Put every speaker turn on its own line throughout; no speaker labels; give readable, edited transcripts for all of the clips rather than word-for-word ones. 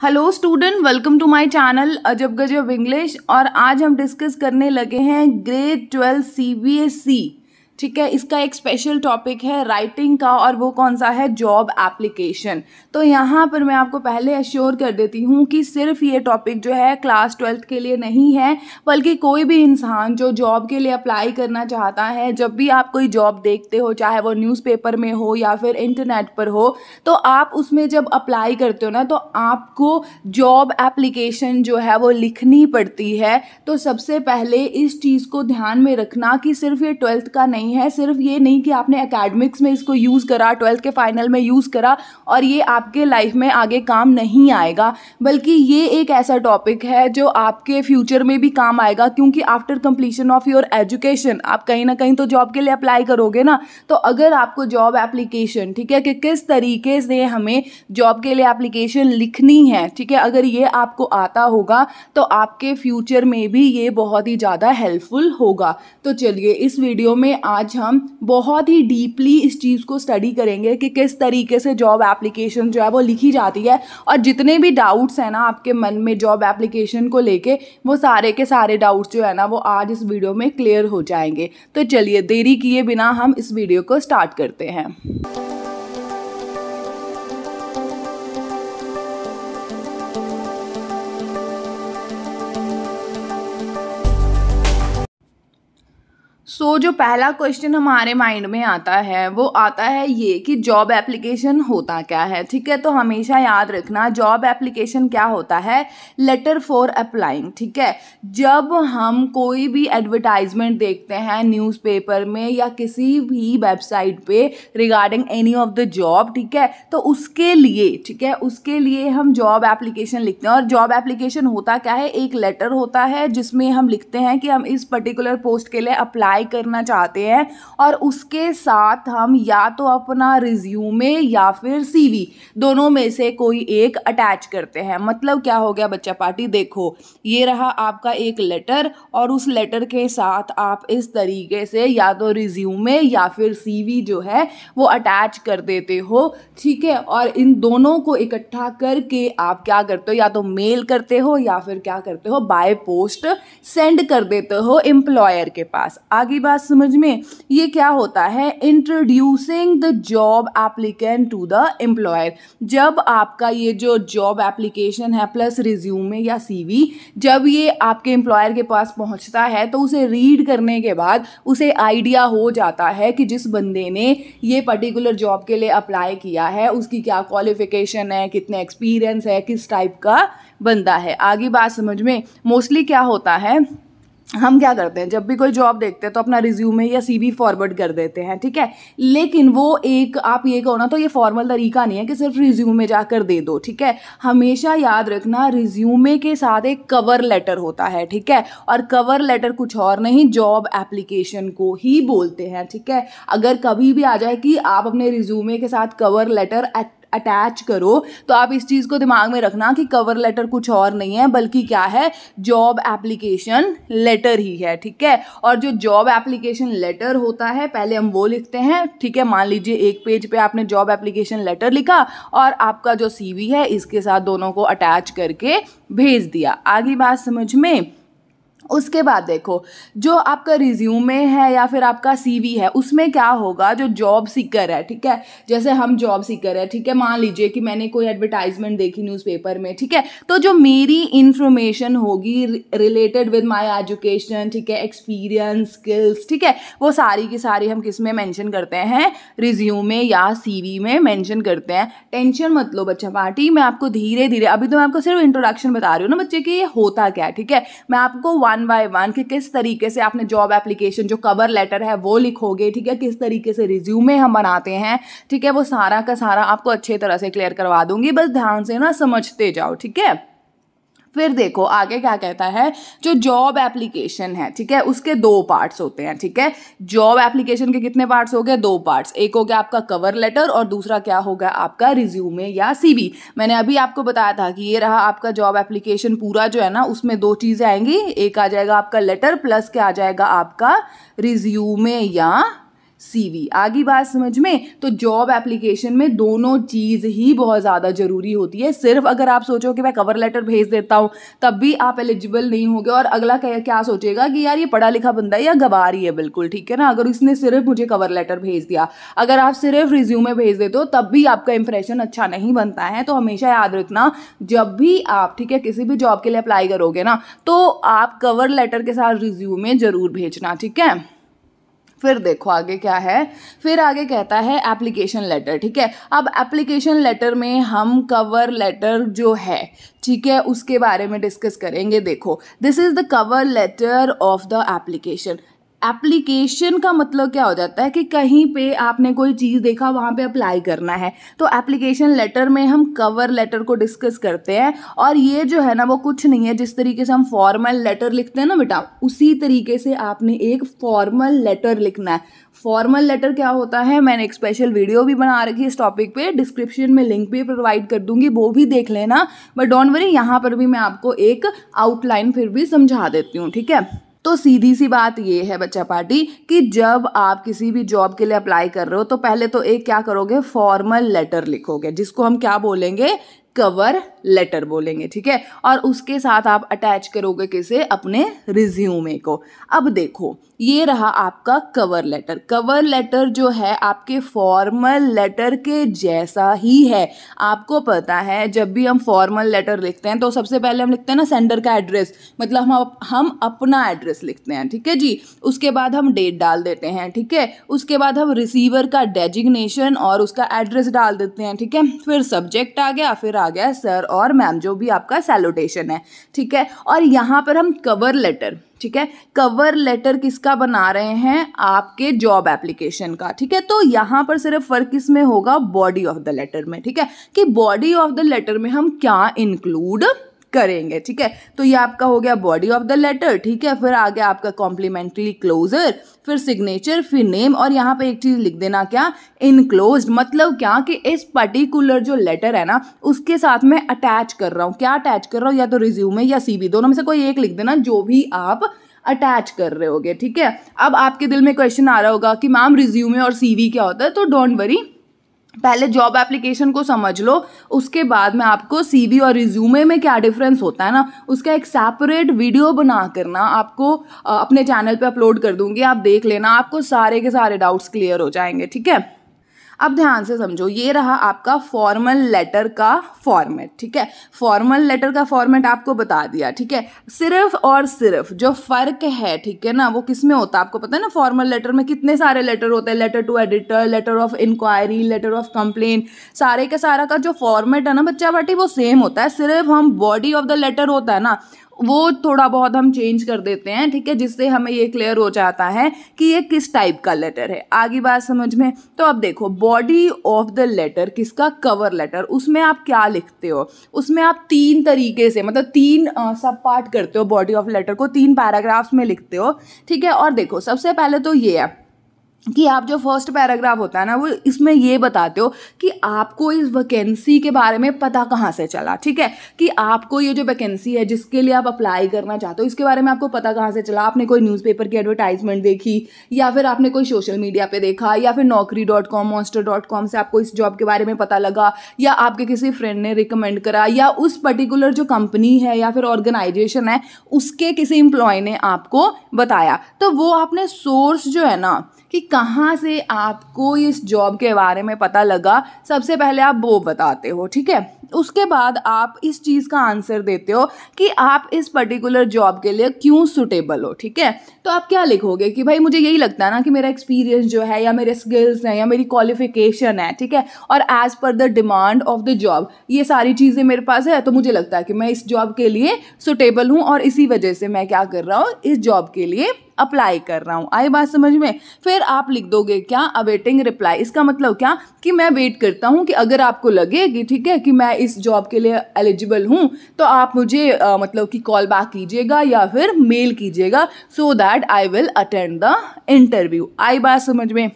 Hello student, welcome to my channel अजब गजब English. और आज हम डिस्कस करने लगे हैं ग्रेड 12 CBSE। ठीक है, इसका एक स्पेशल टॉपिक है राइटिंग का, और वो कौन सा है, जॉब एप्लीकेशन। तो यहाँ पर मैं आपको पहले अश्योर कर देती हूँ कि सिर्फ ये टॉपिक जो है क्लास 12th के लिए नहीं है, बल्कि कोई भी इंसान जो जॉब के लिए अप्लाई करना चाहता है, जब भी आप कोई जॉब देखते हो, चाहे वो न्यूज़पेपर में हो या फिर इंटरनेट पर हो, तो आप उसमें जब अप्लाई करते हो ना, तो आपको जॉब एप्लीकेशन जो है वो लिखनी पड़ती है। तो सबसे पहले इस चीज़ को ध्यान में रखना कि सिर्फ ये 12th का नहीं है, सिर्फ ये नहीं कि आपने एकेडमिक्स में इसको यूज़ करा, 12th के फाइनल में यूज़ करा और ये आपके लाइफ में आगे काम नहीं आएगा, बल्कि ये एक ऐसा टॉपिक है जो आपके फ्यूचर में भी काम आएगा। क्योंकि after completion of your education आप कहीं ना कहीं तो जॉब के लिए अप्लाई करोगे ना। तो अगर आपको जॉब एप्लीकेशन, ठीक है, कि किस तरीके से हमें जॉब के लिए एप्लीकेशन लिखनी है, ठीक है, अगर ये आपको आता होगा तो आपके फ्यूचर में भी ये बहुत ही ज़्यादा हेल्पफुल होगा। तो चलिए, इस वीडियो में आज हम बहुत ही डीपली इस चीज़ को स्टडी करेंगे कि किस तरीके से जॉब एप्लीकेशन जो है वो लिखी जाती है, और जितने भी डाउट्स हैं ना आपके मन में जॉब एप्लीकेशन को लेके, वो सारे के सारे डाउट्स जो है ना वो आज इस वीडियो में क्लियर हो जाएंगे। तो चलिए, देरी किए बिना हम इस वीडियो को स्टार्ट करते हैं। जो पहला क्वेश्चन हमारे माइंड में आता है वो आता है ये कि जॉब एप्लीकेशन होता क्या है। ठीक है, तो हमेशा याद रखना, जॉब एप्लीकेशन क्या होता है, लेटर फॉर अप्लाइंग। ठीक है, जब हम कोई भी एडवर्टाइजमेंट देखते हैं न्यूज़पेपर में या किसी भी वेबसाइट पे regarding any of the job, ठीक है, तो उसके लिए, ठीक है, उसके लिए हम जॉब एप्लीकेशन लिखते हैं। और जॉब एप्लीकेशन होता क्या है, एक लेटर होता है जिसमें हम लिखते हैं कि हम इस पर्टिकुलर पोस्ट के लिए अप्लाई करना चाहते हैं, और उसके साथ हम या तो अपना रिज्यूमे या फिर CV दोनों में से कोई एक अटैच करते हैं। मतलब क्या हो गया बच्चा पार्टी, देखो ये रहा आपका एक लेटर, और उस लेटर के साथ आप इस तरीके से या तो रिज्यूमे या फिर CV जो है वो अटैच कर देते हो। ठीक है, और इन दोनों को इकट्ठा करके आप क्या करते हो, या तो मेल करते हो या फिर क्या करते हो, बाय पोस्ट सेंड कर देते हो एम्प्लॉयर के पास। आगे बात समझ में, ये क्या होता है, introducing the job applicant to the employer. जब आपका ये जो जॉब एप्लीकेशन है प्लस रिज्यूमे या CV, जब ये आपके एम्प्लॉयर के पास पहुंचता है तो उसे रीड करने के बाद उसे आइडिया हो जाता है कि जिस बंदे ने ये पर्टिकुलर जॉब के लिए अप्लाई किया है उसकी क्या क्वालिफिकेशन है, कितने एक्सपीरियंस है, किस टाइप का बंदा है। आगे बात समझ में, मोस्टली क्या होता है, हम क्या करते हैं, जब भी कोई जॉब देखते हैं तो अपना रिज्यूमे या CV फॉरवर्ड कर देते हैं। ठीक है, लेकिन वो एक, आप ये कहो ना, तो ये फॉर्मल तरीका नहीं है कि सिर्फ रिज्यूमे जाकर दे दो। ठीक है, हमेशा याद रखना, रिज्यूमे के साथ एक कवर लेटर होता है। ठीक है, और कवर लेटर कुछ और नहीं, जॉब एप्लीकेशन को ही बोलते हैं। ठीक है, अगर कभी भी आ जाए कि आप अपने रिज्यूमे के साथ कवर लेटर अटैच करो, तो आप इस चीज़ को दिमाग में रखना कि कवर लेटर कुछ और नहीं है, बल्कि क्या है, जॉब एप्लीकेशन लेटर ही है। ठीक है, और जो जॉब एप्लीकेशन लेटर होता है पहले हम वो लिखते हैं। ठीक है, मान लीजिए एक पेज पे आपने जॉब एप्लीकेशन लेटर लिखा और आपका जो CV है इसके साथ दोनों को अटैच करके भेज दिया। आगे बात समझ में, उसके बाद देखो, जो आपका रिज्यूमे है या फिर आपका CV है उसमें क्या होगा, जो जॉब सीकर है, ठीक है, जैसे हम जॉब सीकर है, ठीक है, मान लीजिए कि मैंने कोई एडवर्टाइजमेंट देखी न्यूज़पेपर में, ठीक है, तो जो मेरी इंफॉर्मेशन होगी रिलेटेड विद माय एजुकेशन, ठीक है, एक्सपीरियंस, स्किल्स, ठीक है, वो सारी की सारी हम किस में मेंशन करते हैं, रिज्यूमे या CV में मेंशन करते हैं। टेंशन मत लो बच्चा पार्टी, मैं आपको धीरे धीरे, अभी तो मैं आपको सिर्फ इंट्रोडक्शन बता रही हूँ ना बच्चे कि ये होता क्या है। ठीक है, मैं आपको 1 by 1 कि किस तरीके से आपने जॉब एप्लीकेशन, जो कवर लेटर है वो लिखोगे, ठीक है, किस तरीके से रिज्यूमे हम बनाते हैं, ठीक है, वो सारा का सारा आपको अच्छे तरह से क्लियर करवा दूंगी, बस ध्यान से ना समझते जाओ। ठीक है, फिर देखो आगे क्या कहता है, जो जॉब एप्लीकेशन है, ठीक है, उसके 2 पार्ट्स होते हैं। ठीक है, जॉब एप्लीकेशन के कितने पार्ट्स हो गए, 2 पार्ट्स, एक हो गया आपका कवर लेटर और दूसरा क्या होगा आपका रिज्यूमे या CV। मैंने अभी आपको बताया था कि ये रहा आपका जॉब एप्लीकेशन पूरा जो है ना, उसमें 2 चीजें आएंगी, एक आ जाएगा आपका लेटर प्लस क्या आ जाएगा आपका रिज्यूमे या CV। आगे बात समझ में? तो जॉब एप्लीकेशन में दोनों चीज़ ही बहुत ज़्यादा ज़रूरी होती है। सिर्फ अगर आप सोचो कि मैं कवर लेटर भेज देता हूँ तब भी आप एलिजिबल नहीं होगे और अगला क्या सोचेगा कि यार ये पढ़ा लिखा बंदा है या गवा रही है, बिल्कुल ठीक है ना। अगर इसने सिर्फ मुझे कवर लेटर भेज दिया, अगर आप सिर्फ रिज्यूमे भेज देते हो तब भी आपका इंप्रेशन अच्छा नहीं बनता है। तो हमेशा याद रखना, जब भी आप ठीक है किसी भी जॉब के लिए अप्लाई करोगे ना, तो आप कवर लेटर के साथ रिज्यूमे जरूर भेजना, ठीक है। फिर देखो आगे क्या है, फिर आगे कहता है एप्लीकेशन लेटर, ठीक है। अब एप्लीकेशन लेटर में हम कवर लेटर जो है, ठीक है, उसके बारे में डिस्कस करेंगे। देखो, this is the cover letter of the application. Application का मतलब क्या हो जाता है कि कहीं पे आपने कोई चीज़ देखा, वहाँ पे अप्लाई करना है, तो एप्लीकेशन लेटर में हम कवर लेटर को डिस्कस करते हैं। और ये जो है ना वो कुछ नहीं है, जिस तरीके से हम फॉर्मल लेटर लिखते हैं ना बेटा, उसी तरीके से आपने एक फॉर्मल लेटर लिखना है। फॉर्मल लेटर क्या होता है, मैंने एक स्पेशल वीडियो भी बना रखी है इस टॉपिक पे, डिस्क्रिप्शन में लिंक भी प्रोवाइड कर दूंगी, वो भी देख लेना। बट डोंट वरी, यहाँ पर भी मैं आपको एक आउटलाइन फिर भी समझा देती हूँ, ठीक है। तो सीधी सी बात ये है बच्चा पार्टी कि जब आप किसी भी जॉब के लिए अप्लाई कर रहे हो तो पहले तो एक क्या करोगे, फॉर्मल लेटर लिखोगे, जिसको हम क्या बोलेंगे, कवर लेटर बोलेंगे, ठीक है। और उसके साथ आप अटैच करोगे किसे, अपने रिज्यूमे को। अब देखो, ये रहा आपका कवर लेटर। कवर लेटर जो है आपके फॉर्मल लेटर के जैसा ही है। आपको पता है जब भी हम फॉर्मल लेटर लिखते हैं तो सबसे पहले हम लिखते हैं ना सेंडर का एड्रेस, मतलब हम अपना एड्रेस लिखते हैं, ठीक है जी। उसके बाद हम डेट डाल देते हैं, ठीक है। उसके बाद हम रिसीवर का डेजिग्नेशन और उसका एड्रेस डाल देते हैं, ठीक है। फिर सब्जेक्ट आ गया, फिर आ गया सर और मैम, जो भी आपका सैल्यूटेशन है, ठीक है। और यहाँ पर हम कवर लेटर, ठीक है, कवर लेटर किसका बना रहे हैं, आपके जॉब एप्लीकेशन का, ठीक है। तो यहाँ पर सिर्फ फर्क इसमें होगा बॉडी ऑफ द लेटर में, ठीक है, कि बॉडी ऑफ द लेटर में हम क्या इंक्लूड करेंगे, ठीक है। तो ये आपका हो गया बॉडी ऑफ द लेटर, ठीक है। फिर आ गया आपका कॉम्प्लीमेंट्री क्लोजर, फिर सिग्नेचर, फिर नेम, और यहाँ पे एक चीज लिख देना, क्या, इनक्लोज्ड। मतलब क्या कि इस पर्टिकुलर जो लेटर है ना उसके साथ में अटैच कर रहा हूँ, क्या अटैच कर रहा हूँ, या तो रिज्यूमे या CV, दोनों में से कोई एक लिख देना, जो भी आप अटैच कर रहे होगे, ठीक है। अब आपके दिल में क्वेश्चन आ रहा होगा कि मैम रिज्यूमे और CV क्या होता है, तो डोंट वरी, पहले जॉब एप्लीकेशन को समझ लो, उसके बाद में आपको CV और रिज्यूमे में क्या डिफरेंस होता है ना उसका एक सेपरेट वीडियो बना कर ना आपको अपने चैनल पे अपलोड कर दूंगी, आप देख लेना, आपको सारे के सारे डाउट्स क्लियर हो जाएंगे, ठीक है। अब ध्यान से समझो, ये रहा आपका फॉर्मल लेटर का फॉर्मेट, ठीक है। फॉर्मल लेटर का फॉर्मेट आपको बता दिया, ठीक है। सिर्फ और सिर्फ जो फर्क है, ठीक है ना, वो किस में होता है आपको पता है ना। फॉर्मल लेटर में कितने सारे लेटर होते हैं, letter to editor, letter of inquiry, letter of complain, सारे का सारा का जो फॉर्मेट है ना बच्चा बाटी वो सेम होता है। सिर्फ हम बॉडी ऑफ द लेटर होता है ना वो थोड़ा बहुत हम चेंज कर देते हैं, ठीक है, जिससे हमें ये क्लियर हो जाता है कि ये किस टाइप का लेटर है। आगे बात समझ में। तो अब देखो, बॉडी ऑफ द लेटर किसका, कवर लेटर, उसमें आप क्या लिखते हो, उसमें आप 3 तरीके से, मतलब 3 सब पार्ट करते हो बॉडी ऑफ लेटर को, 3 पैराग्राफ्स में लिखते हो, ठीक है। और देखो, सबसे पहले तो ये है कि आप जो फर्स्ट पैराग्राफ होता है ना वो इसमें ये बताते हो कि आपको इस वैकेंसी के बारे में पता कहाँ से चला, ठीक है, कि आपको ये जो वैकेंसी है जिसके लिए आप अप्लाई करना चाहते हो इसके बारे में आपको पता कहाँ से चला। आपने कोई न्यूज़पेपर की एडवर्टाइजमेंट देखी, या फिर आपने कोई सोशल मीडिया पे देखा, या फिर naukri.com, monster.com से आपको इस जॉब के बारे में पता लगा, या आपके किसी फ्रेंड ने रिकमेंड करा, या उस पर्टिकुलर जो कंपनी है या फिर ऑर्गेनाइजेशन है उसके किसी एम्प्लॉय ने आपको बताया। तो वो आपने सोर्स जो है ना कि कहाँ से आपको इस जॉब के बारे में पता लगा, सबसे पहले आप वो बताते हो, ठीक है। उसके बाद आप इस चीज़ का आंसर देते हो कि आप इस पर्टिकुलर जॉब के लिए क्यों सुटेबल हो, ठीक है। तो आप क्या लिखोगे कि भाई मुझे यही लगता है ना कि मेरा एक्सपीरियंस जो है, या मेरे स्किल्स हैं, या मेरी क्वालिफिकेशन है, ठीक है, और as per the demand of the job ये सारी चीज़ें मेरे पास है, तो मुझे लगता है कि मैं इस जॉब के लिए सुटेबल हूँ, और इसी वजह से मैं क्या कर रहा हूँ, इस जॉब के लिए अप्लाई कर रहा हूँ। आई बात समझ में। फिर आप लिख दोगे क्या, अवेटिंग रिप्लाई। इसका मतलब क्या कि मैं वेट करता हूँ कि अगर आपको लगे कि ठीक है कि मैं इस जॉब के लिए एलिजिबल हूँ तो आप मुझे मतलब कि कॉल बैक कीजिएगा या फिर मेल कीजिएगा, so that I will attend the interview. आई बात समझ में।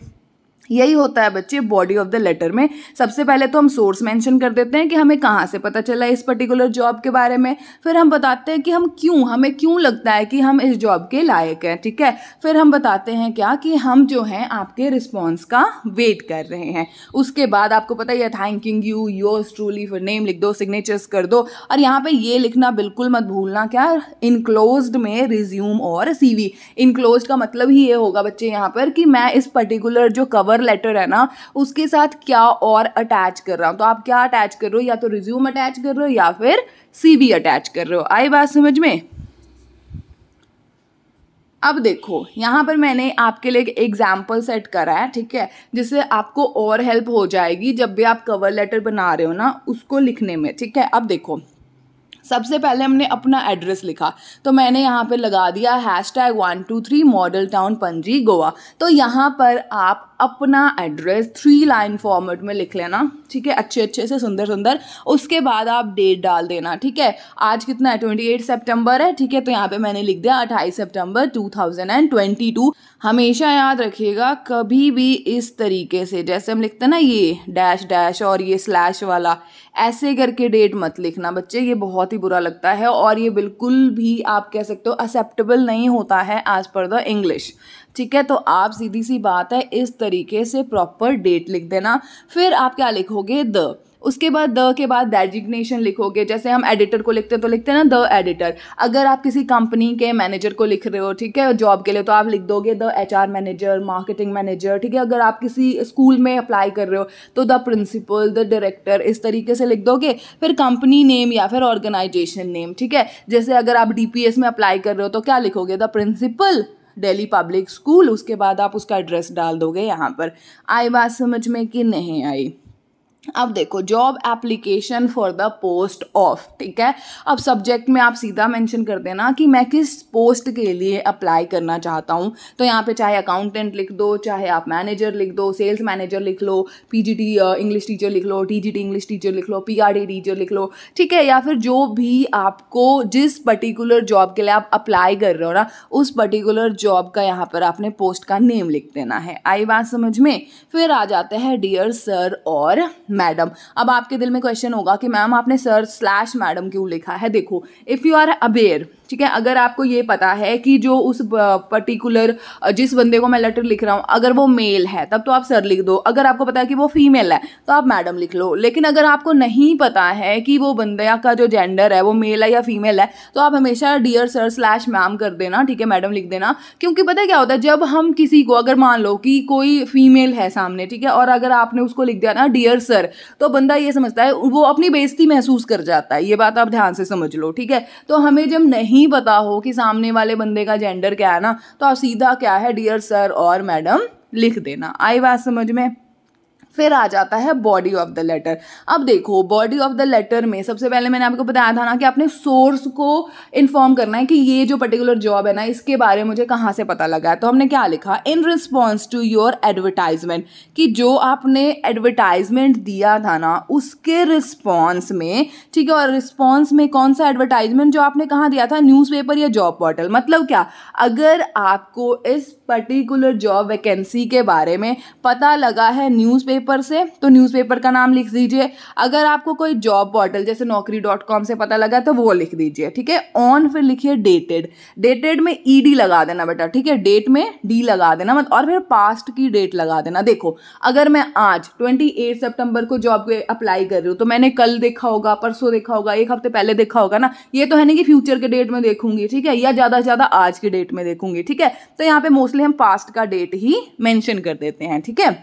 यही होता है बच्चे बॉडी ऑफ द लेटर में। सबसे पहले तो हम सोर्स मेंशन कर देते हैं कि हमें कहाँ से पता चला इस पर्टिकुलर जॉब के बारे में, फिर हम बताते हैं कि हमें क्यों लगता है कि हम इस जॉब के लायक हैं, ठीक है। फिर हम बताते हैं क्या कि हम जो हैं आपके रिस्पॉन्स का वेट कर रहे हैं। उसके बाद आपको पता ही है थैंकिंग यू, योर्स ट्रूली, फिर नेम लिख दो, सिग्नेचर्स कर दो। और यहाँ पे ये लिखना बिल्कुल मत भूलना क्या, इनक्लोज्ड में रिज्यूम और सीवी। इनक्लोज्ड का मतलब ही ये होगा बच्चे यहाँ पर कि मैं इस पर्टिकुलर जो कवर लेटर है ना उसके साथ क्या और अटैच कर रहा हूं। तो आप क्या अटैच कर रहे हो, या तो रिज्यूम अटैच कर रहे हो या फिर सीवी अटैच कर रहे हो। आई बात समझ में। अब देखो यहाँ पर मैंने आपके लिए एक एग्जाम्पल सेट करा है, ठीक है, जिससे आपको और हेल्प हो जाएगी जब भी आप कवर लेटर बना रहे हो ना उसको लिखने में, ठीक है। अब देखो सबसे पहले हमने अपना एड्रेस लिखा, तो मैंने यहाँ पे लगा दिया #123 मॉडल टाउन पणजी गोवा। तो यहाँ पर आप अपना एड्रेस 3 लाइन फॉर्मेट में लिख लेना, ठीक है, अच्छे से सुंदर सुंदर। उसके बाद आप डेट डाल देना, ठीक है। आज कितना है, 28 सितंबर है, ठीक है। तो यहाँ पे मैंने लिख दिया 28 सितंबर 2022। हमेशा याद रखिएगा कभी भी इस तरीके से जैसे हम लिखते हैं ना ये डैश डैश और ये स्लैश वाला, ऐसे करके डेट मत लिखना बच्चे, ये बहुत ही बुरा लगता है और ये बिल्कुल भी आप कह सकते हो एक्सेप्टेबल नहीं होता है एज पर द इंग्लिश, ठीक है। तो आप सीधी सी बात है इस तरीके से प्रॉपर डेट लिख देना। फिर आप क्या लिखोगे, द, उसके बाद द के बाद डेजिग्नेशन लिखोगे। जैसे हम एडिटर को लिखते हैं तो लिखते हैं ना द एडिटर। अगर आप किसी कंपनी के मैनेजर को लिख रहे हो, ठीक है, जॉब के लिए, तो आप लिख दोगे the HR manager, marketing manager, ठीक है। अगर आप किसी स्कूल में अप्लाई कर रहे हो तो द प्रिंसिपल, द डायरेक्टर, इस तरीके से लिख दोगे। फिर कंपनी नेम या फिर ऑर्गेनाइजेशन नेम, ठीक है। जैसे अगर आप DPS में अप्लाई कर रहे हो तो क्या लिखोगे, the principal, Delhi public school. उसके बाद आप उसका एड्रेस डाल दोगे यहाँ पर। आई बात समझ में कि नहीं आई। अब देखो job application for the post of, ठीक है। अब सब्जेक्ट में आप सीधा मेंशन कर देना कि मैं किस पोस्ट के लिए अप्लाई करना चाहता हूँ। तो यहाँ पे चाहे अकाउंटेंट लिख दो, चाहे आप मैनेजर लिख दो, सेल्स मैनेजर लिख लो, PGT इंग्लिश टीचर लिख लो, TGT इंग्लिश टीचर लिख लो, PRD टीचर लिख लो, ठीक है। या फिर जो भी आपको जिस पर्टिकुलर जॉब के लिए आप अप्लाई कर रहे हो ना उस पर्टिकुलर जॉब का यहाँ पर आपने पोस्ट का नेम लिख देना है। आई बात समझ में। फिर आ जाते हैं डियर सर और मैडम। अब आपके दिल में क्वेश्चन होगा कि मैम आपने सर/मैडम क्यों लिखा है। देखो इफ यू आर अवेयर, ठीक है, अगर आपको ये पता है कि जो उस पर्टिकुलर जिस बंदे को मैं लेटर लिख रहा हूँ अगर वो मेल है तब तो आप सर लिख दो, अगर आपको पता है कि वो फीमेल है तो आप मैडम लिख लो। लेकिन अगर आपको नहीं पता है कि वो बंदे का जो जेंडर है वो मेल है या फीमेल है तो आप हमेशा डियर सर/मैम कर देना, ठीक है, मैडम लिख देना। क्योंकि पता है क्या होता है, जब हम किसी को, अगर मान लो कि कोई फीमेल है सामने, ठीक है, और अगर आपने उसको लिख दिया ना डियर सर, तो बंदा ये समझता है, वो अपनी बेइज्जती महसूस कर जाता है। ये बात आप ध्यान से समझ लो, ठीक है। तो हमें जब नहीं पता हो कि सामने वाले बंदे का जेंडर क्या है ना तो आप सीधा क्या है डियर सर और मैडम लिख देना। आई बात समझ में। फिर आ जाता है बॉडी ऑफ द लेटर। अब देखो बॉडी ऑफ द लेटर में सबसे पहले मैंने आपको बताया था ना कि आपने सोर्स को इन्फॉर्म करना है कि ये जो पर्टिकुलर जॉब है ना इसके बारे में मुझे कहाँ से पता लगा है। तो हमने क्या लिखा, in response to your advertisement, कि जो आपने एडवर्टाइजमेंट दिया था ना उसके रिस्पॉन्स में, ठीक है। और रिस्पॉन्स में कौन सा एडवर्टाइजमेंट, जो आपने कहाँ दिया था, न्यूज़पेपर या जॉब पोर्टल। मतलब क्या, अगर आपको इस पर्टिकुलर जॉब वैकेंसी के बारे में पता लगा है न्यूज़पेपर से तो न्यूज़पेपर का नाम लिख दीजिए। अगर आपको कोई जॉब पोर्टल जैसे naukri.com से पता लगा तो वो लिख दीजिए, ठीक है। ऑन फिर लिखिए डेटेड, डेटेड में ED लगा देना बेटा, ठीक है, डेट में D लगा देना मत, और फिर पास्ट की डेट लगा देना। देखो अगर मैं आज 28 सितंबर को जॉब पे अप्लाई कर रही हूँ तो मैंने कल देखा होगा, परसों देखा होगा, एक हफ्ते पहले देखा होगा ना। ये तो है नहीं कि फ्यूचर के डेट में देखूंगी, ठीक है, या ज़्यादा से ज़्यादा आज की डेट में देखूंगी, ठीक है। तो यहाँ पे मोस्टली हम पास्ट का डेट ही मेंशन कर देते हैं, ठीक है।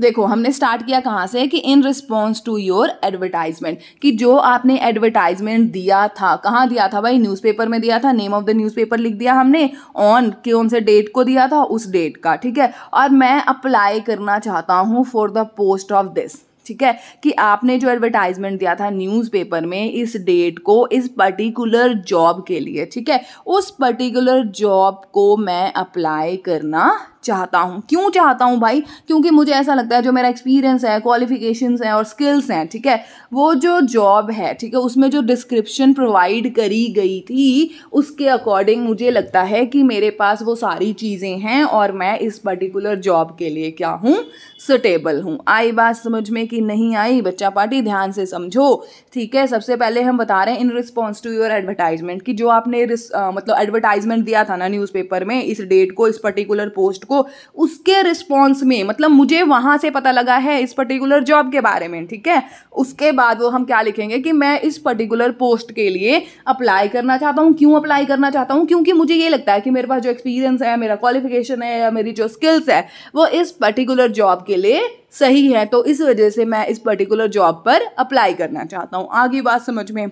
देखो हमने स्टार्ट किया कहाँ से कि in response to your advertisement, कि जो आपने एडवर्टाइजमेंट दिया था, कहाँ दिया था भाई, न्यूज़पेपर में दिया था, नेम ऑफ द न्यूज़पेपर लिख दिया हमने, ऑन कौन से डेट को दिया था, उस डेट का, ठीक है। और मैं अप्लाई करना चाहता हूँ for the post of this, ठीक है, कि आपने जो एडवर्टाइजमेंट दिया था न्यूज़पेपर में इस डेट को इस पर्टिकुलर जॉब के लिए, ठीक है, उस पर्टिकुलर जॉब को मैं अप्लाई करना चाहता हूँ। क्यों चाहता हूँ भाई? क्योंकि मुझे ऐसा लगता है जो मेरा एक्सपीरियंस है, क्वालिफिकेशंस हैं और स्किल्स हैं, ठीक है, वो जो जॉब है, ठीक है, उसमें जो डिस्क्रिप्शन प्रोवाइड करी गई थी उसके अकॉर्डिंग मुझे लगता है कि मेरे पास वो सारी चीज़ें हैं और मैं इस पर्टिकुलर जॉब के लिए क्या हूँ, सुटेबल हूँ। आई बात समझ में कि नहीं आई? बच्चा पार्टी ध्यान से समझो, ठीक है। सबसे पहले हम बता रहे हैं in response to your advertisement कि जो आपने मतलब एडवर्टाइजमेंट दिया था ना न्यूज़पेपर में इस डेट को, इस पर्टिकुलर पोस्ट को, उसके रिस्पॉन्स में मतलब मुझे वहाँ से पता लगा है इस पर्टिकुलर जॉब के बारे में, ठीक है। उसके बाद वो हम क्या लिखेंगे कि मैं इस पर्टिकुलर पोस्ट के लिए अप्लाई करना चाहता हूँ। क्यों अप्लाई करना चाहता हूँ? क्योंकि मुझे ये लगता है कि मेरे पास जो एक्सपीरियंस है, मेरा क्वालिफिकेशन है या मेरी जो स्किल्स है वो इस पर्टिकुलर जॉब के लिए सही है, तो इस वजह से मैं इस पर्टिकुलर जॉब पर अप्लाई करना चाहता हूँ। आगे बात समझ में?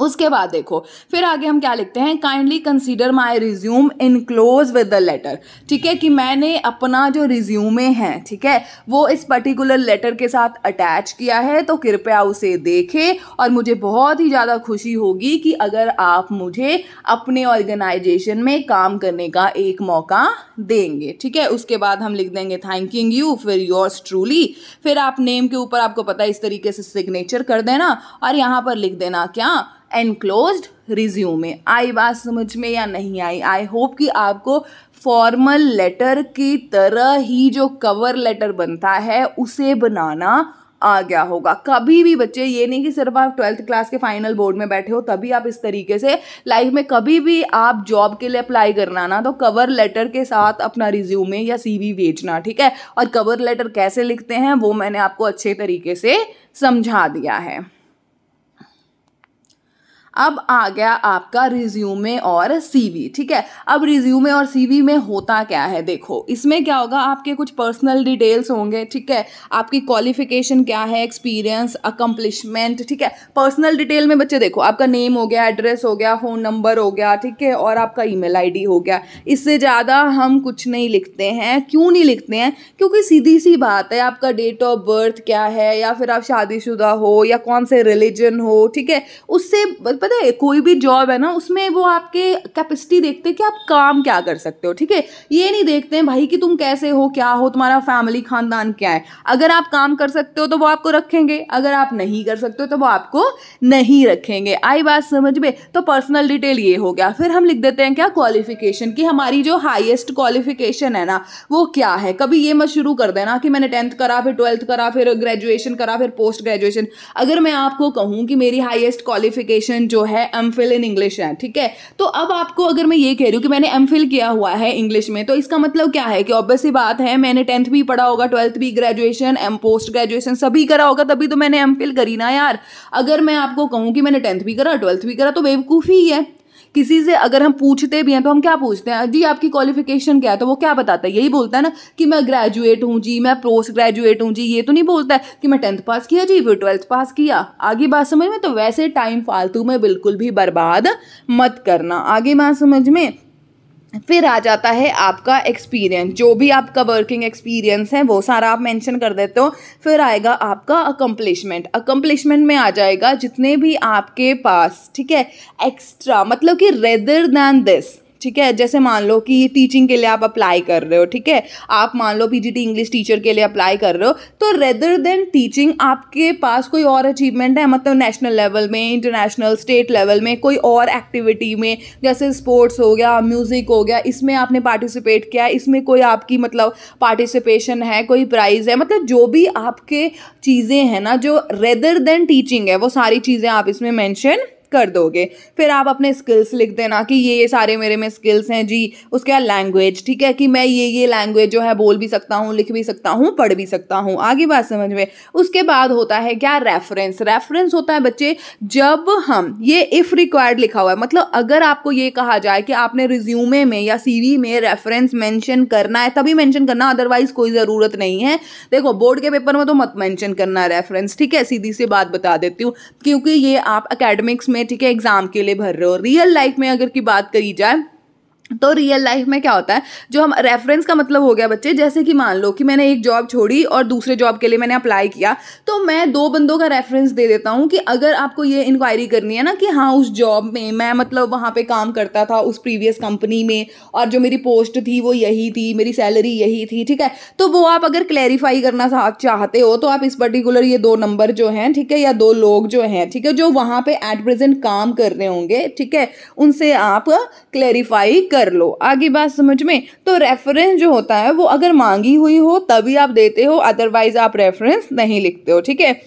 उसके बाद देखो फिर आगे हम क्या लिखते हैं, kindly consider my resume enclose with the letter, ठीक है, कि मैंने अपना जो रिज्यूमे है, ठीक है, वो इस पर्टिकुलर लेटर के साथ अटैच किया है, तो कृपया उसे देखें और मुझे बहुत ही ज़्यादा खुशी होगी कि अगर आप मुझे अपने ऑर्गेनाइजेशन में काम करने का एक मौका देंगे, ठीक है। उसके बाद हम लिख देंगे थैंकिंग यू, फिर योर्स ट्रूली, फिर आप नेम के ऊपर आपको पता है इस तरीके से सिग्नेचर कर देना और यहाँ पर लिख देना क्या, एनक्लोज्ड रिज्यूमे। आई बात समझ में या नहीं आई? आई होप कि आपको फॉर्मल लेटर की तरह ही जो कवर लेटर बनता है उसे बनाना आ गया होगा। कभी भी बच्चे ये नहीं कि सिर्फ आप 12th क्लास के फाइनल बोर्ड में बैठे हो तभी आप इस तरीके से लाइफ में कभी भी आप जॉब के लिए अप्लाई करना ना, तो कवर लेटर के साथ अपना रिज्यूमे या सीवी भेजना, ठीक है। और कवर लेटर कैसे लिखते हैं वो मैंने आपको अच्छे तरीके से समझा दिया है। अब आ गया आपका रिज्यूमे और सीवी, ठीक है। अब रिज्यूमे और सीवी में होता क्या है, देखो इसमें क्या होगा, आपके कुछ पर्सनल डिटेल्स होंगे, ठीक है, आपकी क्वालिफिकेशन क्या है, एक्सपीरियंस, अकम्पलिशमेंट, ठीक है। पर्सनल डिटेल में बच्चे देखो आपका नेम हो गया, एड्रेस हो गया, फ़ोन नंबर हो गया, ठीक है, और आपका ईमेल आईडी हो गया। इससे ज़्यादा हम कुछ नहीं लिखते हैं। क्यों नहीं लिखते हैं? क्योंकि सीधी सी बात है, आपका डेट ऑफ बर्थ क्या है, या फिर आप शादीशुदा हो या कौन से रिलीजन हो, ठीक है, उससे पता है कोई भी जॉब है ना उसमें वो आपके कैपेसिटी देखते हैं कि आप काम क्या कर सकते हो, ठीक है। ये नहीं देखते हैं भाई कि तुम कैसे हो, क्या हो, तुम्हारा फैमिली खानदान क्या है। अगर आप काम कर सकते हो तो वो आपको रखेंगे, अगर आप नहीं कर सकते हो तो वो आपको नहीं रखेंगे। आई बात समझ में? तो पर्सनल डिटेल ये हो गया। फिर हम लिख देते हैं क्या, क्वालिफिकेशन, कि हमारी जो हाईएस्ट क्वालिफिकेशन है ना वो क्या है। कभी ये मत शुरू कर देना कि मैंने 10th करा, फिर 12th करा, फिर ग्रेजुएशन करा, फिर पोस्ट ग्रेजुएशन। अगर मैं आपको कहूँ कि मेरी हाईएस्ट क्वालिफिकेशन जो है एमफिल इन इंग्लिश है, ठीक है, तो अब आपको अगर मैं ये कह रही हूँ कि मैंने एमफिल किया हुआ है इंग्लिश में, तो इसका मतलब क्या है कि ऑब्वियस सी बात है मैंने 10th भी पढ़ा होगा, 12th भी, ग्रेजुएशन, पोस्ट ग्रेजुएशन सभी करा होगा, तभी तो मैंने एमफिल करी ना यार। अगर मैं आपको कहूँ कि मैंने 10th भी करा, 12th भी करा, तो बेवकूफ़ी ही है। किसी से अगर हम पूछते भी हैं तो हम क्या पूछते हैं, जी आपकी क्वालिफिकेशन क्या है, तो वो क्या बताता है, यही बोलता है ना कि मैं ग्रेजुएट हूँ जी, मैं पोस्ट ग्रेजुएट हूँ जी। ये तो नहीं बोलता है कि मैं 10th पास किया जी, फिर 12th पास किया। आगे बात समझ में? तो वैसे टाइम फालतू में बिल्कुल भी बर्बाद मत करना। आगे बात समझ में? फिर आ जाता है आपका एक्सपीरियंस, जो भी आपका वर्किंग एक्सपीरियंस है वो सारा आप मेंशन कर देते हो। फिर आएगा आपका अकम्पलिशमेंट। अकम्पलिशमेंट में आ जाएगा जितने भी आपके पास, ठीक है, एक्स्ट्रा, मतलब कि रेदर दैन दिस, ठीक है। जैसे मान लो कि टीचिंग के लिए आप अप्लाई कर रहे हो, ठीक है, आप मान लो पीजीटी इंग्लिश टीचर के लिए अप्लाई कर रहे हो, तो रेदर देन टीचिंग आपके पास कोई और अचीवमेंट है, मतलब नेशनल लेवल में, इंटरनेशनल, स्टेट लेवल में कोई और एक्टिविटी में, जैसे स्पोर्ट्स हो गया, म्यूज़िक हो गया, इसमें आपने पार्टिसिपेट किया, इसमें कोई आपकी मतलब पार्टिसिपेशन है, कोई प्राइज़ है, मतलब जो भी आपके चीज़ें हैं ना जो रेदर देन टीचिंग है वो सारी चीज़ें आप इसमें मेंशन कर दोगे। फिर आप अपने स्किल्स लिख देना कि ये सारे मेरे में स्किल्स हैं जी। उसके बाद लैंग्वेज, ठीक है, कि मैं ये लैंग्वेज जो है बोल भी सकता हूँ, लिख भी सकता हूँ, पढ़ भी सकता हूँ। आगे बात समझ में? उसके बाद होता है क्या, रेफरेंस। रेफरेंस होता है बच्चे जब हम ये इफ़ रिक्वायर्ड लिखा हुआ है, मतलब अगर आपको ये कहा जाए कि आपने रिज्यूमे में या सीवी में रेफरेंस मेंशन करना है तभी मेंशन करना, अदरवाइज कोई ज़रूरत नहीं है। देखो बोर्ड के पेपर में तो मत मेंशन करना रेफरेंस, ठीक है, सीधी सी बात बता देती हूँ, क्योंकि ये आप एकेडमिक्स में, ठीक है, एग्जाम के लिए भर रहे हो। रियल लाइफ में अगर की बात करी जाए तो रियल लाइफ में क्या होता है, जो हम रेफरेंस का मतलब हो गया बच्चे, जैसे कि मान लो कि मैंने एक जॉब छोड़ी और दूसरे जॉब के लिए मैंने अप्लाई किया, तो मैं 2 बंदों का रेफरेंस दे देता हूँ कि अगर आपको ये इंक्वायरी करनी है ना कि हाँ उस जॉब में मैं मतलब वहाँ पे काम करता था उस प्रीवियस कंपनी में, और जो मेरी पोस्ट थी वो यही थी, मेरी सैलरी यही थी, ठीक है, तो वो आप अगर क्लैरिफाई करना चाहते हो तो आप इस पर्टिकुलर ये 2 नंबर जो हैं, ठीक है, या 2 लोग जो हैं, ठीक है, जो वहाँ पे एट प्रेजेंट काम कर रहे होंगे, ठीक है, उनसे आप क्लैरिफाई कर लो। आगे बात समझ में? तो रेफरेंस जो होता है वो अगर मांगी हुई हो तभी आप देते हो, अदरवाइज आप रेफरेंस नहीं लिखते हो, ठीक है।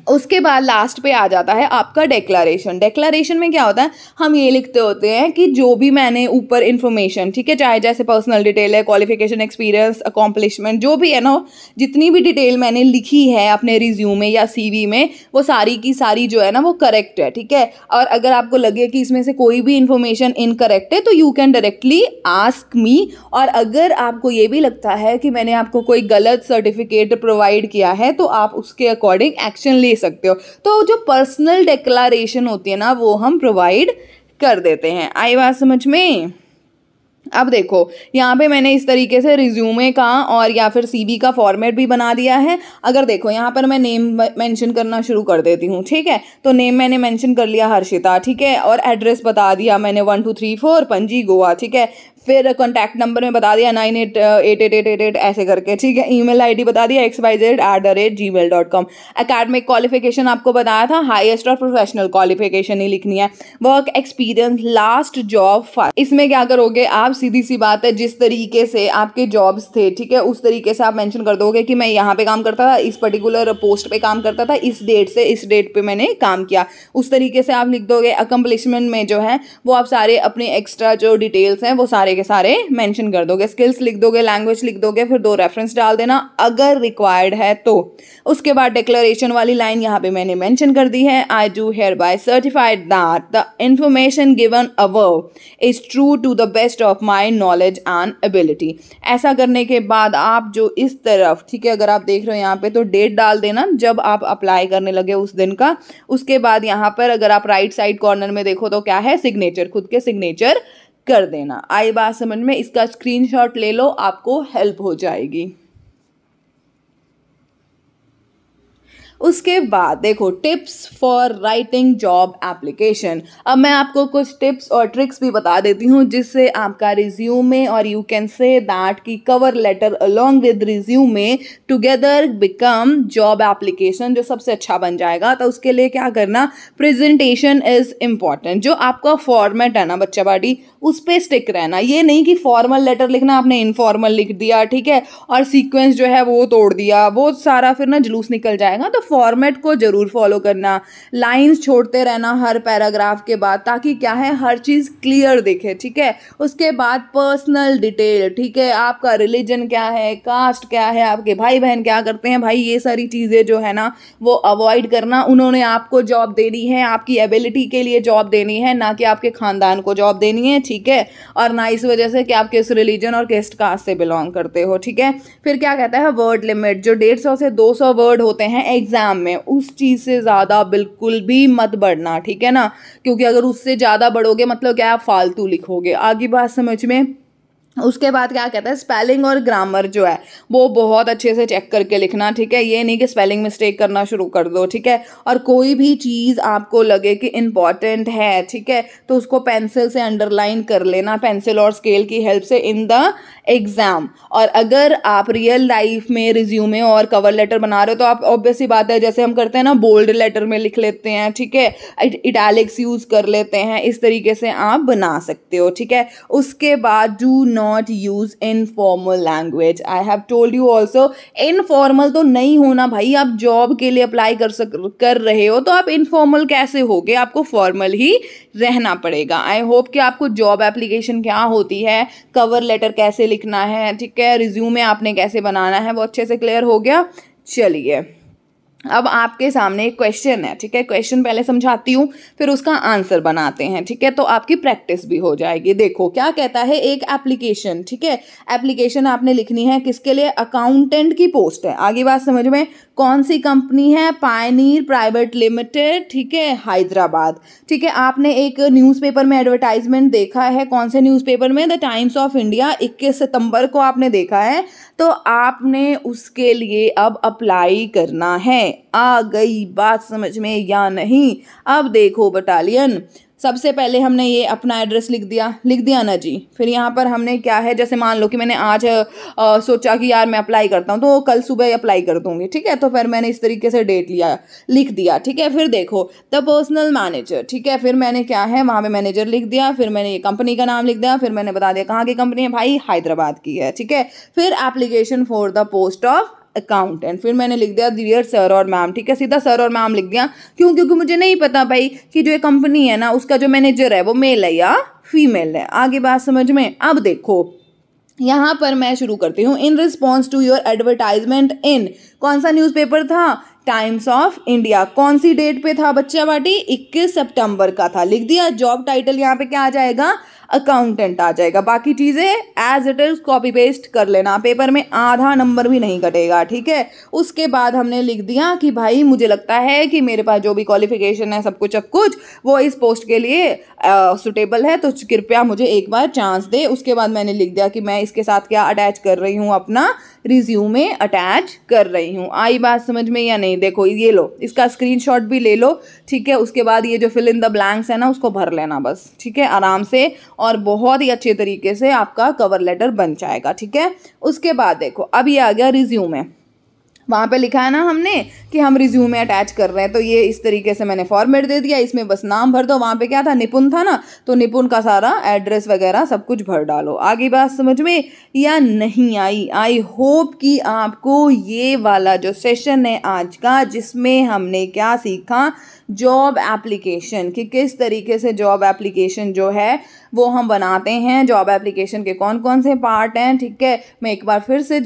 उसके बाद लास्ट पे आ जाता है आपका डिक्लेरेशन। डिक्लेरेशन में क्या होता है, हम ये लिखते होते हैं कि जो भी मैंने ऊपर इन्फॉर्मेशन, ठीक है, चाहे जैसे पर्सनल डिटेल है, क्वालिफिकेशन, एक्सपीरियंस, अकॉम्प्लिशमेंट, जो भी है ना, जितनी भी डिटेल मैंने लिखी है अपने रिज्यूमे या सीवी में, वो सारी की सारी जो है ना वो करेक्ट है, ठीक है। और अगर आपको लगे कि इसमें से कोई भी इन्फॉर्मेशन इनकरेक्ट है तो you can directly ask me. और अगर आपको ये भी लगता है कि मैंने आपको कोई गलत सर्टिफिकेट प्रोवाइड किया है तो आप उसके अकॉर्डिंग एक्शन ले सकते हो। तो जो पर्सनल डिक्लेरेशन होती है ना वो हम प्रोवाइड कर देते हैं। आई बात समझ में? अब देखो यहाँ पे मैंने इस तरीके से रिज्यूमे का और या फिर सीवी का फॉर्मेट भी बना दिया है। अगर देखो यहाँ पर मैं नेम मेंशन करना शुरू कर देती हूँ, ठीक है, तो नेम मैंने मेंशन कर लिया हर्षिता, ठीक है, और एड्रेस बता दिया मैंने 1234 पणजी गोवा, ठीक है, फिर कॉन्टैक्ट नंबर में बता दिया 988888 ऐसे करके, ठीक है, ईमेल आईडी बता दिया xyz@gmail.com। एकेडमिक क्वालिफिकेशन आपको बताया था हाईएस्ट और प्रोफेशनल क्वालिफिकेशन ही लिखनी है। Work experience, last job file, इसमें क्या करोगे आप, सीधी सी बात है, जिस तरीके से आपके जॉब्स थे, ठीक है, उस तरीके से आप मेंशन कर दोगे कि मैं यहाँ पे काम करता था, इस पर्टिकुलर पोस्ट पे काम करता था, इस डेट से इस डेट पे मैंने काम किया, उस तरीके से आप लिख दोगे। अकम्पलिशमेंट में जो है वो आप सारे अपने एक्स्ट्रा जो डिटेल्स हैं वो सारे के सारे मेंशन कर दोगे। स्किल्स लिख दोगे, लैंग्वेज लिख दोगे, फिर 2 रेफरेंस डाल देना अगर रिक्वायर्ड है तो। उसके बाद डिक्लेरेशन वाली लाइन यहाँ पे मैंने मेंशन कर दी है, I do hereby certified that the information given above is true to the best of my knowledge and ability. ऐसा करने के बाद आप जो इस तरफ, ठीक है, अगर आप देख रहे हो यहाँ पे तो डेट डाल देना जब आप अप्लाई करने लगे उस दिन का। उसके बाद यहाँ पर अगर आप राइट साइड कॉर्नर में देखो तो क्या है, सिग्नेचर, खुद के सिग्नेचर कर देना। आई बात समझ में? इसका स्क्रीनशॉट ले लो, आपको हेल्प हो जाएगी। उसके बाद देखो tips for writing job application. अब मैं आपको कुछ टिप्स और ट्रिक्स भी बता देती हूँ जिससे आपका रिज्यूमे और यू कैन से दैट की cover letter along with resume together become job application, जो सबसे अच्छा बन जाएगा। तो उसके लिए क्या करना, प्रेजेंटेशन इज इम्पॉर्टेंट। जो आपका फॉर्मेट है ना बच्चा पार्टी, उस पर स्टिक रहना। ये नहीं कि फॉर्मल लेटर लिखना आपने इनफॉर्मल लिख दिया, ठीक है, और सीक्वेंस जो है वो तोड़ दिया, वो सारा फिर ना जुलूस निकल जाएगा। तो फॉर्मेट को जरूर फॉलो करना, लाइंस छोड़ते रहना हर पैराग्राफ के बाद, ताकि क्या है हर चीज़ क्लियर दिखे, ठीक है। उसके बाद पर्सनल डिटेल, ठीक है, आपका रिलीजन क्या है, कास्ट क्या है, आपके भाई बहन क्या करते हैं, भाई ये सारी चीज़ें जो है ना वो अवॉइड करना। उन्होंने आपको जॉब देनी है, आपकी एबिलिटी के लिए जॉब देनी है, ना कि आपके खानदान को जॉब देनी है, ठीक है, और ना इस वजह से कि आप किस रिलीजन और किस कास्ट से बिलोंग करते हो, ठीक है। फिर क्या कहता है वर्ड लिमिट, जो 150 से 200 वर्ड होते हैं एग्जाम में, उस चीज़ से ज़्यादा बिल्कुल भी मत बढ़ना, ठीक है ना, क्योंकि अगर उससे ज़्यादा बढ़ोगे मतलब क्या, आप फालतू लिखोगे। आगे बात समझ में? उसके बाद क्या कहता है, स्पेलिंग और ग्रामर जो है वो बहुत अच्छे से चेक करके लिखना, ठीक है, ये नहीं कि स्पेलिंग मिस्टेक करना शुरू कर दो, ठीक है। और कोई भी चीज़ आपको लगे कि इम्पॉर्टेंट है, ठीक है, तो उसको पेंसिल से अंडरलाइन कर लेना, पेंसिल और स्केल की हेल्प से इन द एग्ज़ाम। और अगर आप रियल लाइफ में रिज्यूमे और कवर लेटर बना रहे हो तो आप ऑब्वियस सी बात है, जैसे हम करते हैं ना, बोल्ड लेटर में लिख लेते हैं, ठीक है, इटैलिक्स यूज़ कर लेते हैं, इस तरीके से आप बना सकते हो, ठीक है। उसके बाद do not use informal language. I have told you also, informal तो नहीं होना भाई। आप जॉब के लिए अप्लाई कर रहे हो तो आप इनफॉर्मल कैसे होगे, आपको फॉर्मल ही रहना पड़ेगा। आई होप कि आपको जॉब एप्लीकेशन क्या होती है, कवर लेटर कैसे लिखना है, ठीक है, रिज्यूमे आपने कैसे बनाना है, वो अच्छे से क्लियर हो गया। चलिए अब आपके सामने एक क्वेश्चन है, ठीक है, क्वेश्चन पहले समझाती हूँ फिर उसका आंसर बनाते हैं, ठीक है, तो आपकी प्रैक्टिस भी हो जाएगी। देखो क्या कहता है, एक एप्लीकेशन, ठीक है, एप्लीकेशन आपने लिखनी है किसके लिए, अकाउंटेंट की पोस्ट है। आगे बात समझ में, कौन सी कंपनी है? पायनीर प्राइवेट लिमिटेड, ठीक है, हैदराबाद। ठीक है, आपने एक न्यूज़पेपर में एडवर्टाइजमेंट देखा है, कौन से न्यूज़पेपर में? द टाइम्स ऑफ इंडिया, 21 सितंबर को आपने देखा है, तो आपने उसके लिए अब अप्लाई करना है। आ गई बात समझ में या नहीं? अब देखो बटालियन, सबसे पहले हमने ये अपना एड्रेस लिख दिया ना जी। फिर यहाँ पर हमने क्या है, जैसे मान लो कि मैंने आज सोचा कि यार मैं अप्लाई करता हूँ तो कल सुबह अप्लाई कर दूँगी, ठीक है, तो फिर मैंने इस तरीके से डेट लिख दिया, ठीक है। फिर देखो द पर्सनल मैनेजर, ठीक है, फिर मैंने क्या है वहाँ पे मैनेजर लिख दिया, फिर मैंने ये कंपनी का नाम लिख दिया, फिर मैंने बता दिया कहाँ की कंपनी है भाई, हैदराबाद की है, ठीक है। फिर application for the post of accountant, फिर मैंने लिख दिया डियर सर और मैम, ठीक है, सीधा सर और मैम लिख दिया। क्यों? क्योंकि मुझे नहीं पता भाई कि जो ये कंपनी है ना उसका जो मैनेजर है वो मेल है या फीमेल है। आगे बात समझ में? अब देखो यहाँ पर मैं शुरू करती हूँ। In response to your advertisement in, कौन सा न्यूज़पेपर था? Times of India. कौन सी डेट पे था बच्चा बाटी? 21 सितंबर का था, लिख दिया। जॉब टाइटल यहाँ पे क्या आ जाएगा? अकाउंटेंट आ जाएगा। बाकी चीज़ें as it is copy paste कर लेना, पेपर में आधा नंबर भी नहीं कटेगा, ठीक है। उसके बाद हमने लिख दिया कि भाई मुझे लगता है कि मेरे पास जो भी क्वालिफिकेशन है सब कुछ वो इस पोस्ट के लिए सुटेबल है, तो कृपया मुझे एक बार चांस दे। उसके बाद मैंने लिख दिया कि मैं इसके साथ क्या अटैच कर रही हूँ, अपना रिज्यूमे अटैच कर रही हूँ। आई बात समझ में या नहीं? देखो ये लो, इसका स्क्रीनशॉट भी ले लो, ठीक है। उसके बाद ये जो फिल इन द ब्लैंक्स है ना उसको भर लेना बस, ठीक है, आराम से, और बहुत ही अच्छे तरीके से आपका कवर लेटर बन जाएगा, ठीक है। उसके बाद देखो अब ये आ गया रिज्यूमे। वहाँ पे लिखा है ना हमने कि हम रिज्यूमे अटैच कर रहे हैं, तो ये इस तरीके से मैंने फॉर्मेट दे दिया, इसमें बस नाम भर दो। वहाँ पे क्या था? निपुण था ना, तो निपुण का सारा एड्रेस वगैरह सब कुछ भर डालो। आगे बात समझ में या नहीं आई? आई होप कि आपको ये वाला जो सेशन है आज का, जिसमें हमने क्या सीखा, जॉब एप्लीकेशन, कि किस तरीके से जॉब एप्लीकेशन जो है वो हम बनाते हैं, जॉब एप्लीकेशन के कौन कौन से पार्ट हैं, ठीक है। मैं एक बार फिर से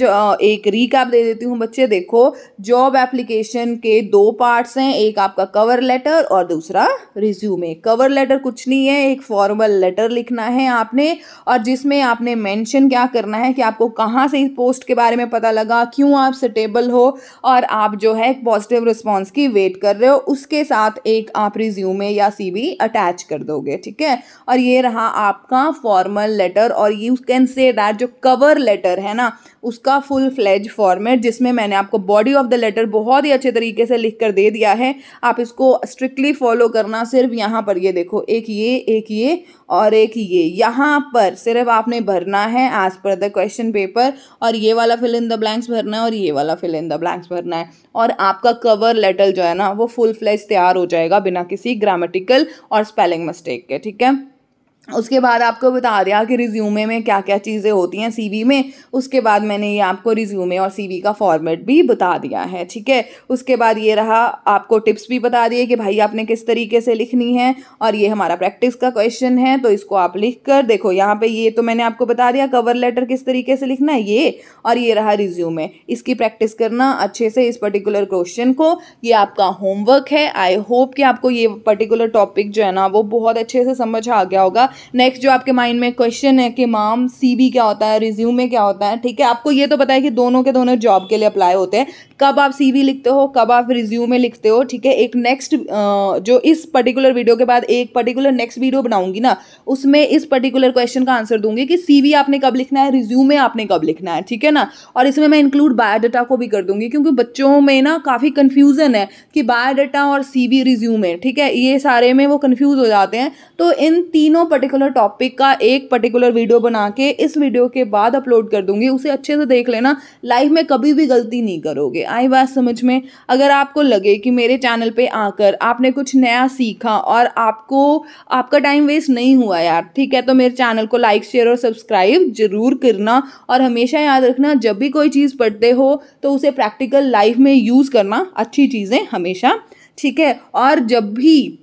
एक रीकैप दे देती हूँ बच्चे। देखो जॉब एप्लीकेशन के 2 पार्ट्स हैं, एक आपका कवर लेटर और दूसरा रिज्यूमे। कवर लेटर कुछ नहीं है, एक फॉर्मल लेटर लिखना है आपने, और जिसमें आपने मेंशन क्या करना है कि आपको कहाँ से इस पोस्ट के बारे में पता लगा, क्यों आप सुटेबल हो, और आप जो है पॉजिटिव रिस्पॉन्स की वेट कर रहे हो। उसके साथ एक आप रिज्यूमे या CV अटैच कर दोगे, ठीक है। और ये रहा आपका फॉर्मल लेटर, और यू कैन से दैट जो कवर लेटर है ना उसका फुल फ्लेज फॉर्मेट, जिसमें मैंने आपको बॉडी ऑफ द लेटर बहुत ही अच्छे तरीके से लिख कर दे दिया है। आप इसको स्ट्रिक्टली फॉलो करना। सिर्फ यहाँ पर ये देखो, एक ये और एक ये, यहाँ पर सिर्फ आपने भरना है as per the question paper, और ये वाला फिल इन द ब्लैंक्स भरना है और ये वाला फिल इन द ब्लैंक्स भरना है, और आपका कवर लेटर जो है ना वो फुल फ्लेज तैयार हो जाएगा बिना किसी ग्रामेटिकल और स्पेलिंग मिस्टेक के, ठीक है। उसके बाद आपको बता दिया कि रिज्यूमे में क्या क्या चीज़ें होती हैं, CV में। उसके बाद मैंने ये आपको रिज्यूमे और CV का फॉर्मेट भी बता दिया है, ठीक है। उसके बाद ये रहा आपको टिप्स भी बता दिए कि भाई आपने किस तरीके से लिखनी है, और ये हमारा प्रैक्टिस का क्वेश्चन है, तो इसको आप लिख कर देखो। यहाँ पे ये तो मैंने आपको बता दिया कवर लेटर किस तरीके से लिखना है, ये, और ये रहा रिज्यूमे। इसकी प्रैक्टिस करना अच्छे से इस पर्टिकुलर क्वेश्चन को, ये आपका होमवर्क है। आई होप कि आपको ये पर्टिकुलर टॉपिक जो है ना वो बहुत अच्छे से समझ आ गया होगा। नेक्स्ट जो आपके माइंड में क्वेश्चन है कि मैम CV क्या होता है, रिज्यूमे क्या होता है, ठीक है। आपको ये तो पता है कि दोनों के दोनों जॉब के लिए अप्लाई होते हैं, कब आप CV लिखते हो, कब आप रिज्यूमे लिखते हो, ठीक है। एक नेक्स्ट जो इस पर्टिकुलर वीडियो के बाद एक पर्टिकुलर नेक्स्ट वीडियो बनाऊंगी ना, उसमें इस पर्टिकुलर क्वेश्चन का आंसर दूंगी कि CV आपने कब लिखना है, रिज्यूमे आपने कब लिखना है, ठीक है ना। और इसमें मैं इंक्लूड बायोडाटा को भी कर दूंगी, क्योंकि बच्चों में ना काफ़ी कन्फ्यूजन है कि बायोडाटा और CV रिज्यूमे, ठीक है, ये सारे में वो कन्फ्यूज हो जाते हैं। तो इन तीनों पर्टिकुलर टॉपिक का एक पर्टिकुलर वीडियो बना के इस वीडियो के बाद अपलोड कर दूंगी, उसे अच्छे से देख लेना, लाइफ में कभी भी गलती नहीं करोगे। आई बात समझ में? अगर आपको लगे कि मेरे चैनल पे आकर आपने कुछ नया सीखा और आपको आपका टाइम वेस्ट नहीं हुआ यार, ठीक है, तो मेरे चैनल को लाइक शेयर और सब्सक्राइब जरूर करना। और हमेशा याद रखना, जब भी कोई चीज़ पढ़ते हो तो उसे प्रैक्टिकल लाइफ में यूज़ करना, अच्छी चीज़ें हमेशा, ठीक है। और जब भी,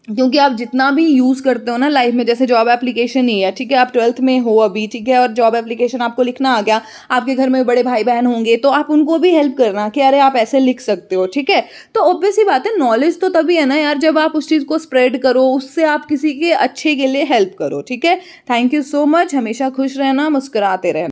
क्योंकि आप जितना भी यूज़ करते हो ना लाइफ में, जैसे जॉब एप्लीकेशन ही है, ठीक है, आप 12th में हो अभी, ठीक है, और जॉब एप्लीकेशन आपको लिखना आ गया, आपके घर में बड़े भाई बहन होंगे तो आप उनको भी हेल्प करना कि अरे आप ऐसे लिख सकते हो, ठीक है। तो ऑब्वियस सी बात है, नॉलेज तो तभी है ना यार जब आप उस चीज़ को स्प्रेड करो, उससे आप किसी के अच्छे के लिए हेल्प करो, ठीक है। Thank you so much. हमेशा खुश रहना, मुस्कुराते रहना।